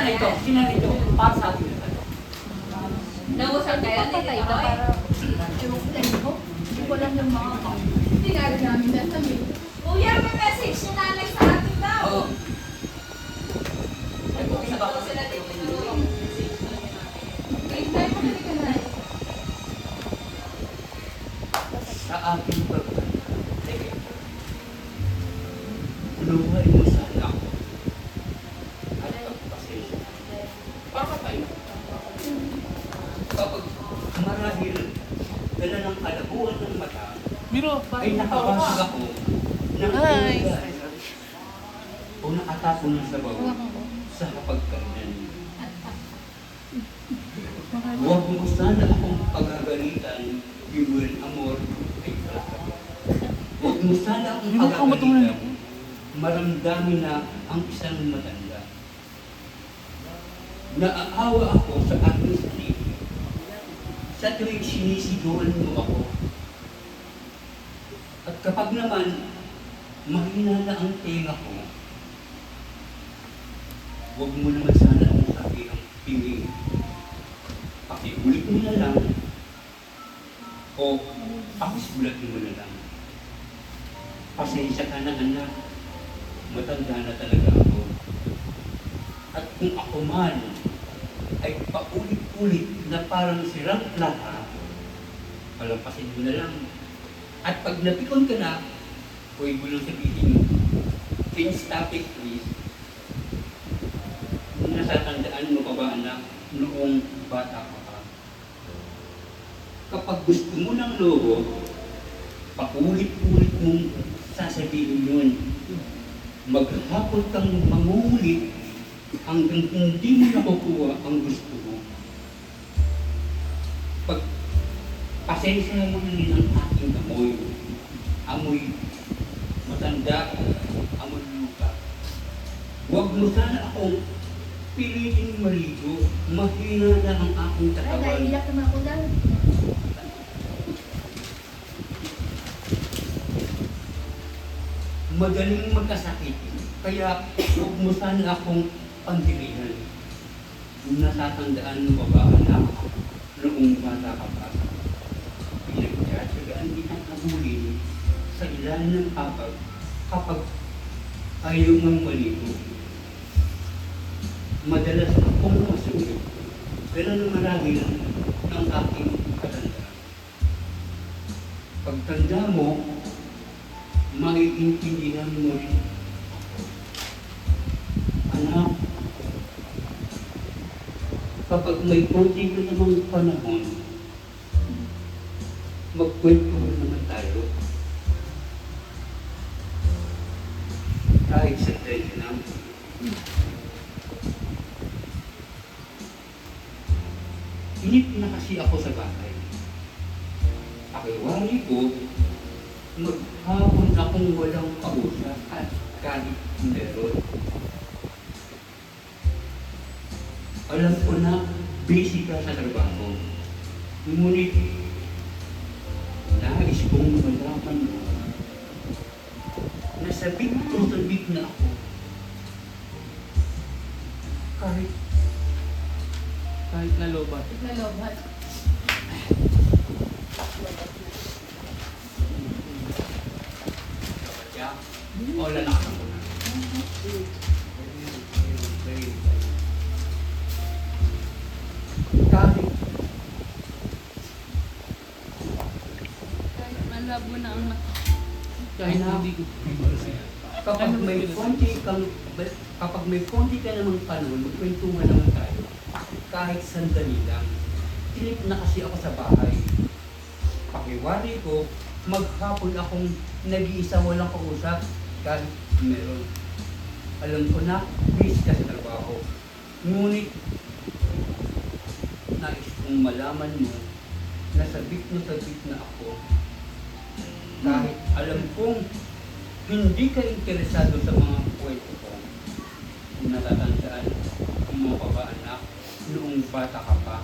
Sinanay ito, para sa atin na ito. Nausap kaya Patay nila ka ako para... Hindi ko lang yung mga... Hindi nga rin namin nasabi. Kuya, may message si nanay sa atin daw. Oo. Nag-uusap ako sila dito. Message na ni nanay. Wait, tayo mo ka na. Sa akin pa, sige, luhay mo sana ako. At pagpasensya. Para tayo. Kapag marahil dala ng kalabuan ng mata, ay nakabasag ako ng ulan o nakatapon ng sabaw sa hapagkainan. Huwag mo sana akong pagagalitan, Iwan Amor ay plaka. Huwag mo sana akong pagagalitan, maramdamin na ang isang matanda. Naaawa ako sa aking sarili. Sa tuwing sinisigawan mo ako. At kapag naman, mahina na ang tenga ko, huwag mo naman sana akong sabi ang pingin. Pakiulit mo na lang, o pakisulat mo na lang. Pasensya ka na anak, matanda na talaga ako. At kung ako man ay paulit-ulit na parang sirang plaka, palampasin mo na lang. At pag napikon ka na, huwag mo lang sabihin, can you stop it please? Nasatandaan mo pa ba anak, noong bata ka pa? Kapag gusto mo ng lobo, paulit-ulit mong sasabihin yun. Maghapon kang mangulit hanggang hindi mo nakukuha ang gusto mo. Pag pasensya mo na rin ang aking amoy. Amoy matanda, amoy luka. Huwag mo sana akong pilitin maligo. Mahina na ang aking Ay, katawan. naiiyak naman ako lang. Madaling magkasakit. Kaya huwag mo sana akong pandilihan. Nasatandaan mo ba ba anak noong bata ka pa? Pinagtsatsagaan kitang habulin sa ilalim ng kapag kapag ayaw mong maligo. Madalas akong masulit. Ganun marami ng aking katandaan. Pagtanda mo, maiintindihan mo rin. Anak, kapag may konti ka namang panahon, magkwento naman tayo. Kahit sa tayo lang. Inip na kasi ako sa bahay. Pakiwari ko, maghapon akong walang kausap at kahit meron. Alam ko na busy ka sa trabaho. Ngunit nais kong malaman mo na sabik na ako. Kahit na lobat. Nalobat. Kaya, o lalakan ko na. Kahit Malabo na ang kahit hindi ko kapag may konti ka namang panahon, magkwentuhan naman tayo. Kahit sandali lang. Tinip na kasi ako sa bahay. Pakiwari ko, maghapon akong nag-iisa walang kausap kahit meron. Alam ko na, busy ka sa trabaho. Ngunit, nais kong malaman mo na sabik na ako. Kahit alam kong hindi ka interesado sa mga kwento ko. Natatandaan mo pa ba anak, noong bata ka pa,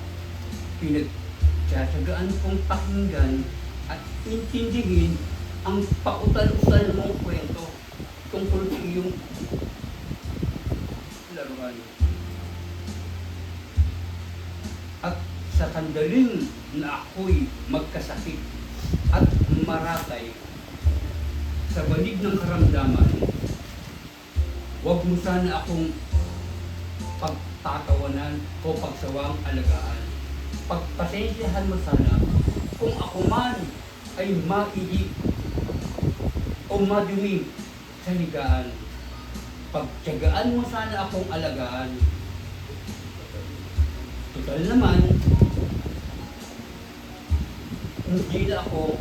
pinagtsatsagaan kong pakinggan at intindihin ang pautal-utal mong kwento tungkol sa iyong laruan. At sa sandaling na ako'y magkasakit at maratay sa balig ng karamdaman, huwag mo sana akong pagtatawanan o pagsawang alagaan. Pagpasensyahan mo sana kung ako man ay maigip o madumi sa ligaan. Pagtiyagaan mo sana akong alagaan. Total naman, hindi na ako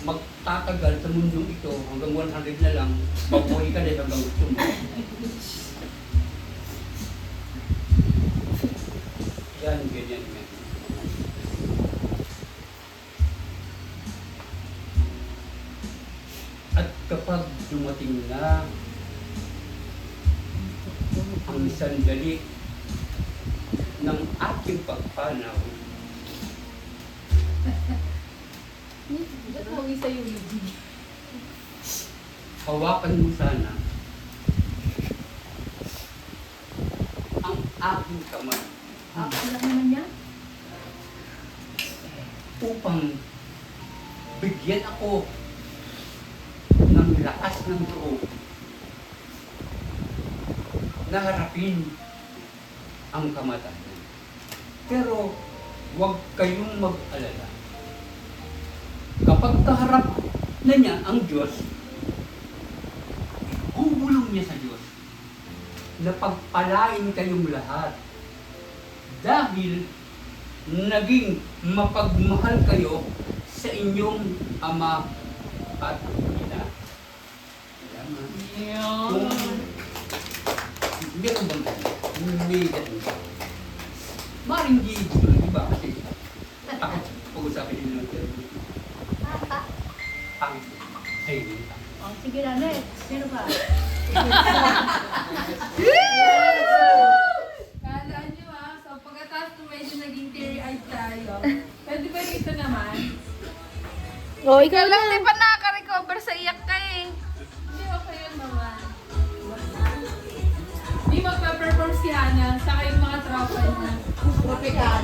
magtatagal sa mundong ito hanggang 100 na lang, mabuhay ka na hanggang gusto mo. Yan, ganyan, ganyan. At kapag dumating na ang sandali ng aking pagpanaw, Ba't huwag isa yung lubig? hawakan mo sana ang aking kamay Alam naman niya? upang bigyan ako ng lakas ng loob na harapin ang kamatayan. Pero huwag kayong mag-alala. Kapag kaharap na niya ang Diyos, bubulong niya sa Diyos na pagpalain kayong lahat dahil naging mapagmahal kayo sa inyong ama at ina. Salamat. Kung meron bang may ganun ka. Maring di gusto ng iba kasi ako pag-usapin din ng termo. Ang ay Oh, sige na, next. Sino ba? Kala nyo so pagkatapos kung medyo naging teary-eyed tayo, pwede ba dito naman? Oh, ikaw lang di pa nakaka-recover sa iyak ka eh. Hindi, okay yun naman. Hindi magpa-perform si Hana, saka yung mga tropa niya. Tropical.